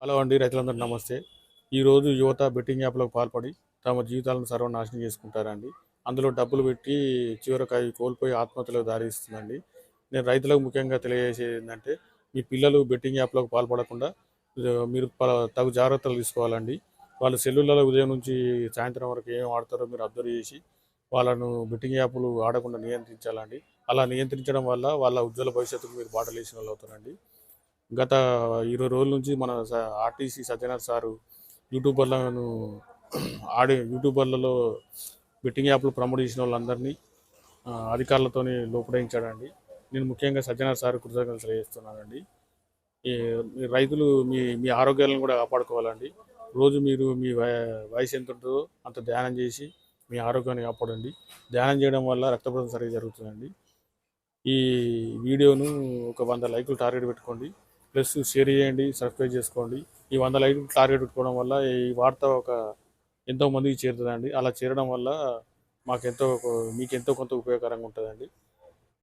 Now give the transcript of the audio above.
Hello అండి, రైతులందరూ నమస్తే. ఈరోజు యువత బెట్టింగ్ యాప్‌లకు పాల్పడి తమ జీవితాలను సర్వనాశనం చేసుకుంటారండి. అందులో డబ్బులు పెట్టి చివరికి అవి కోల్పోయి ఆత్మహత్యలకు దారితీస్తుందండి. నేను రైతులకు ముఖ్యంగా తెలియజేసేది ఏందంటే, మీ పిల్లలు బెట్టింగ్ యాప్‌లకు పాల్పడకుండా మీరు తగు జాగ్రత్తలు తీసుకోవాలండి. వాళ్ళు సెల్లులలో ఉదయం నుంచి సాయంత్రం వరకు ఏం ఆడతారో మీరు అబ్జర్వ్ చేసి, వాళ్ళను బెట్టింగ్ యాప్‌లు ఆడకుండా నియంత్రించాలండి. అలా నియంత్రించడం వల్ల వాళ్ళ ఉజ్వల భవిష్యత్తుకు మీరు బాటలేసిన వాళ్ళవుతారండి. గత 20 రోజుల నుంచి మన ఆర్టీసీ సత్యనారాయణ సారు యూట్యూబర్లను యూట్యూబర్లలో బెట్టింగ్ యాప్లు ప్రమోట్ చేసిన వాళ్ళందరినీ అధికారులతోని లోపడించాడండి. నేను ముఖ్యంగా సత్యనారాయణ సార్ కృతజ్ఞతలు తెలియజేస్తున్నానండి. ఈ ఈ రైతులు మీ మీ ఆరోగ్యాలను కూడా కాపాడుకోవాలండి. రోజు మీరు మీ వయసు ఎంత ఉంటుందో అంత ధ్యానం చేసి మీ ఆరోగ్యాన్ని కాపాడండి. ధ్యానం చేయడం వల్ల రక్త ప్రసరణ సరిగ్గా జరుగుతుందండి. ఈ వీడియోను ఒక 100 లైకులు టార్గెట్ పెట్టుకోండి. ప్లస్ షేర్ చేయండి, సబ్స్క్రైబ్ చేసుకోండి. ఈ 100 లైకులు టార్గెట్ పెట్టుకోవడం వల్ల ఈ వార్త ఎంతో మందికి చేరుతుందండి. అలా చేరడం వల్ల మీకెంతో కొంత ఉపయోగకరంగా ఉంటుందండి.